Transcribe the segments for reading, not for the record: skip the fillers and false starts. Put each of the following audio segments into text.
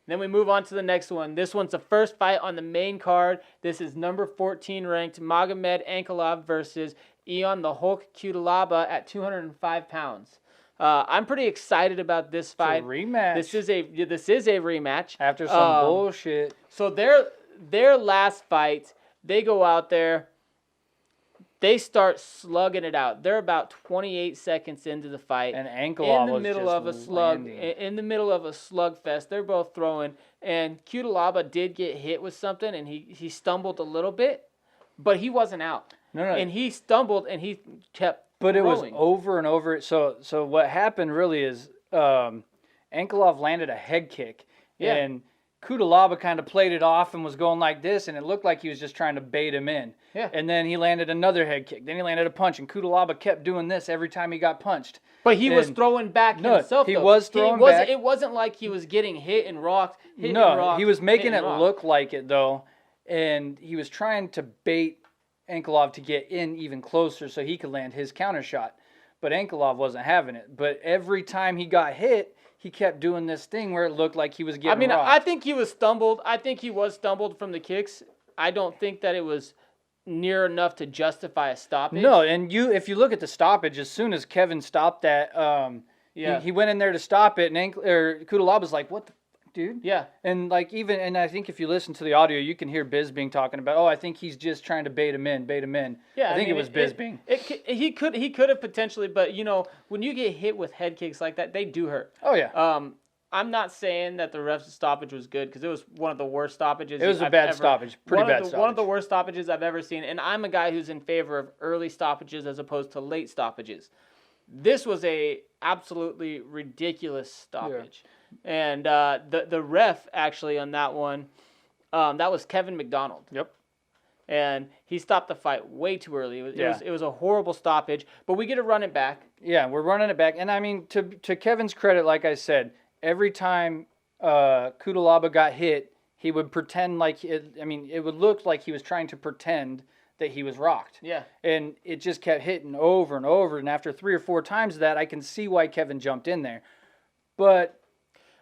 Then we move on to the next one. This one's the first fight on the main card. This is number 14 ranked Magomed Ankalaev versus Ion the Hulk Cutelaba at 205 pounds. I'm pretty excited about this fight. It's a rematch. This is a rematch After some bullshit. So their last fight, they go out there. They start slugging it out. They're about 28 seconds into the fight. And Ankalaev was in the middle of a slugfest. They're both throwing, and Cutelaba did get hit with something, and he stumbled a little bit, but he wasn't out. No. And he stumbled, and he kept But throwing. it was over and over. So what happened really is Ankalaev landed a head kick, and Cutelaba kind of played it off and was going like this, and it looked like he was just trying to bait him in. Yeah. And then he landed another head kick. Then he landed a punch, and Cutelaba kept doing this every time he got punched. But he was throwing back himself. He though. was throwing back. It wasn't like he was getting hit and rocked. He was making it look like it though, and he was trying to bait Ankalaev to get in even closer so he could land his counter shot. But Ankalaev wasn't having it. But every time he got hit, he kept doing this thing where it looked like he was getting rocked. I think he was stumbled. I think he was stumbled from the kicks. I don't think that it was near enough to justify a stoppage. No, and if you look at the stoppage, as soon as Kevin stopped that, he went in there to stop it, and Cutelaba's like, "What the fuck, dude?" Yeah. And and I think if you listen to the audio, you can hear Bisbing talking about, "Oh, I think he's just trying to bait him in." Yeah, I think it was Bisbing. He could have potentially, but when you get hit with head kicks like that, they do hurt. Oh yeah. I'm not saying that the ref's stoppage was good because it was one of the worst stoppages. It was a bad stoppage. Pretty bad stoppage. One of the worst stoppages I've ever seen. And I'm a guy who's in favor of early stoppages as opposed to late stoppages. This was a absolutely ridiculous stoppage. Yeah. And the ref actually on that one, that was Kevin McDonald. Yep. And he stopped the fight way too early. It was a horrible stoppage. But we get to run it back. Yeah, we're running it back. And I mean, to Kevin's credit, like I said, every time Cutelaba got hit, he would pretend like it would look like he was trying to pretend that he was rocked. Yeah. And it just kept hitting over and over. And after 3 or 4 times of that, I can see why Kevin jumped in there. But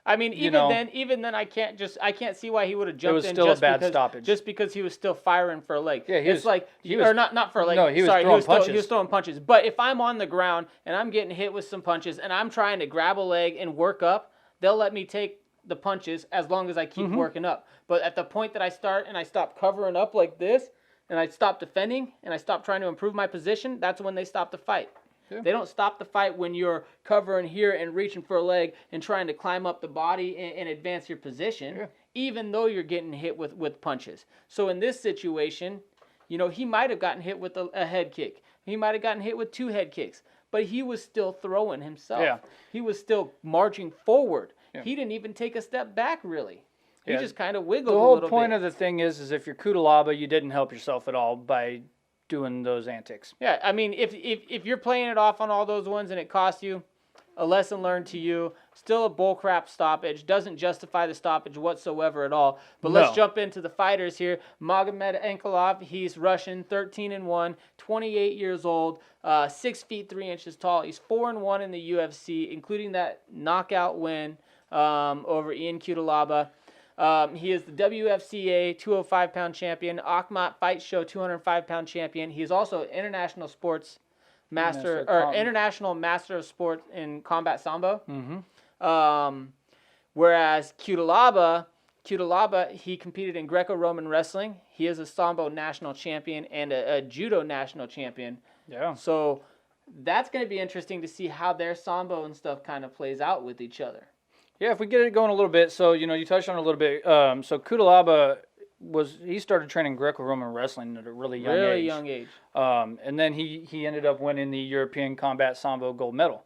I mean, even then, I can't see why he would have jumped in. It was still a bad stoppage. Just because he was still firing for a leg. Yeah, not for a leg. No, he was throwing punches. He was throwing punches. But if I'm on the ground and I'm getting hit with some punches and I'm trying to grab a leg and work up, they'll let me take the punches as long as I keep working up. But at the point that I stop covering up like this, and I stop defending, and I stop trying to improve my position, that's when they stop the fight. Yeah. They don't stop the fight when you're covering here and reaching for a leg and trying to climb up the body and advance your position, even though you're getting hit with punches. So in this situation, he might have gotten hit with a head kick. He might have gotten hit with 2 head kicks. But he was still throwing himself. Yeah. He was still marching forward. Yeah. He didn't even take a step back, really. He just kind of wiggled a little bit. The whole point of the thing is if you're Cutelaba, you didn't help yourself at all by doing those antics. Yeah, I mean, if you're playing it off on all those ones and it costs you, a lesson learned to you. Still a bullcrap stoppage. Doesn't justify the stoppage whatsoever at all. But let's jump into the fighters here. Magomed Ankalaev, he's Russian, 13-1, 28 years old, 6 feet 3 inches tall. He's 4-1 in the UFC, including that knockout win over Ion Cutelaba. He is the WFCA 205-pound champion, Akhmat Fight Show 205-pound champion. He is also international international master of sport in combat sambo. Whereas Cutelaba, he competed in Greco-Roman wrestling. He is a sambo national champion and a judo national champion. Yeah. So that's going to be interesting to see how their sambo and stuff kind of plays out with each other. Yeah, if we get it going a little bit, so you touched on it a little bit. So Cutelaba he started training Greco-Roman wrestling at a really young age. And then he ended up winning the European Combat Sambo gold medal.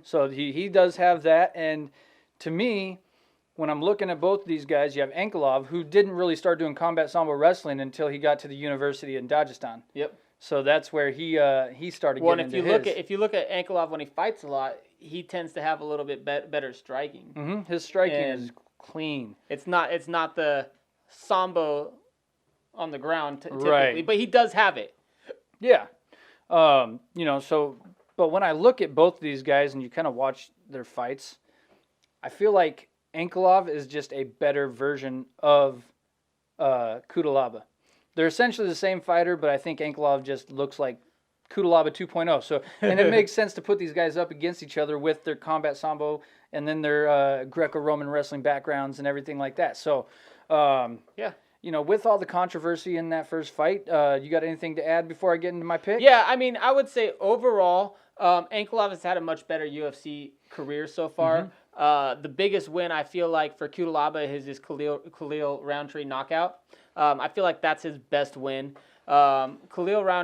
So he does have that. And to me, when I'm looking at both of these guys, you have Ankalaev, who didn't really start doing combat sambo wrestling until he got to the university in Dagestan. Yep. So that's where he started getting into his. If you look at Ankalaev when he fights a lot, he tends to have a little bit better striking. His striking is clean. It's not the sambo on the ground typically, but he does have it. Yeah. But when I look at both of these guys and you kind of watch their fights, I feel like Ankalaev is just a better version of Cutelaba. They're essentially the same fighter, but I think Ankalaev just looks like Cutelaba 2.0. So, and it makes sense to put these guys up against each other with their combat sambo and then their Greco-Roman wrestling backgrounds and everything like that. So, yeah. You know, with all the controversy in that first fight, you got anything to add before I get into my pick? Yeah, I mean, I would say overall, Ankalaev has had a much better UFC career so far. The biggest win, I feel like, for Cutelaba is his Khalil Roundtree knockout. I feel like that's his best win. Cutelaba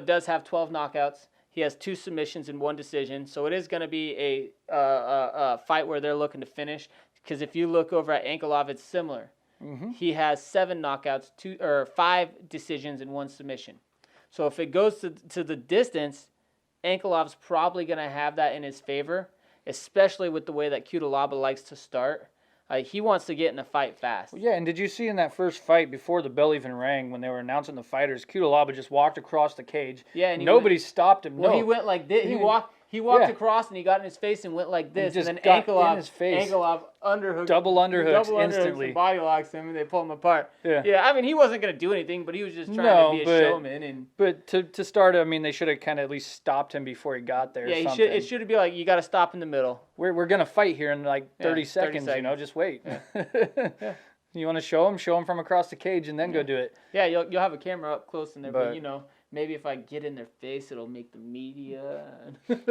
does have 12 knockouts. He has 2 submissions and 1 decision. So it is going to be a fight where they're looking to finish. Because if you look over at Ankalaev, it's similar. He has 7 knockouts, 5 decisions, and 1 submission. So if it goes to the distance, Ankalaev's probably going to have that in his favor, especially with the way that Cutelaba likes to start. He wants to get in a fight fast. Well, yeah, and did you see in that first fight, before the bell even rang, when they were announcing the fighters, Cutelaba just walked across the cage. Yeah, and nobody stopped him. Well, he went like this. He walked across and he got in his face and went like this, and then Ankalaev underhooked, double underhooks instantly, and body locks him, and they pull him apart. Yeah, I mean, he wasn't going to do anything, but he was just trying to be a showman. But to start, I mean, they should have kind of at least stopped him before he got there. Yeah, it should be like, you got to stop in the middle. We're gonna fight here in like 30 seconds. You know, just wait. Yeah. You want to show him from across the cage, and then go do it. Yeah, you'll have a camera up close in there, but you know. Maybe if I get in their face, it'll make the media.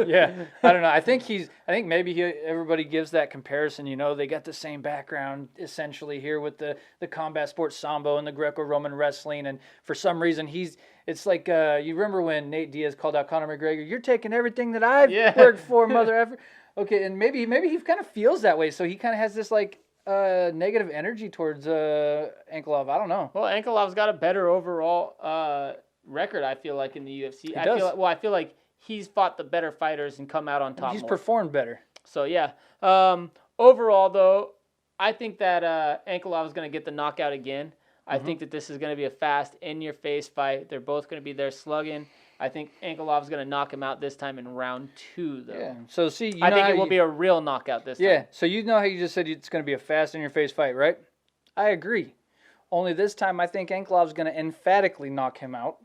Yeah, I don't know. I think maybe everybody gives that comparison. You know, they got the same background essentially here with the combat sports sambo and the Greco-Roman wrestling, and for some reason it's like you remember when Nate Diaz called out Conor McGregor, "You're taking everything that I've worked for, mother effer." Okay, and maybe he kind of feels that way, so he kind of has this like negative energy towards Ankalaev. I don't know. Well, Ankalaev's got a better overall record, I feel like, in the UFC. I feel like he's fought the better fighters and come out on top. He's performed better. So yeah. Overall, though, I think that Ankalaev is going to get the knockout again. I think that this is going to be a fast, in-your-face fight. They're both going to be there slugging. I think Ankalaev's going to knock him out this time in round 2, though. Yeah. So see, I think it will be a real knockout this time. Yeah. So you know how you just said it's going to be a fast, in-your-face fight, right? I agree. Only this time, I think Ankalaev's going to emphatically knock him out.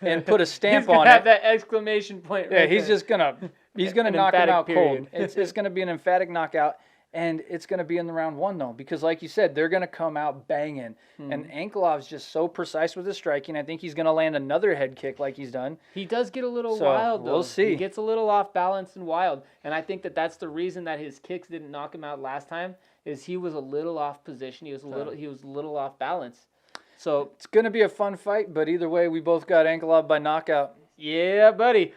And put a stamp on it. Have that exclamation point. Yeah, right he's there. just gonna knock him out period. cold. It's gonna be an emphatic knockout, and it's gonna be in the round 1 though, because like you said, they're gonna come out banging. And Ankalaev's just so precise with his striking. I think he's gonna land another head kick like he's done. He does get a little wild though. We'll see. He gets a little off balance and wild, and I think that that's the reason that his kicks didn't knock him out last time. Is he was a little off position. He was a little off balance. So it's going to be a fun fight, but either way, we both got Ankalaev by knockout. Yeah, buddy.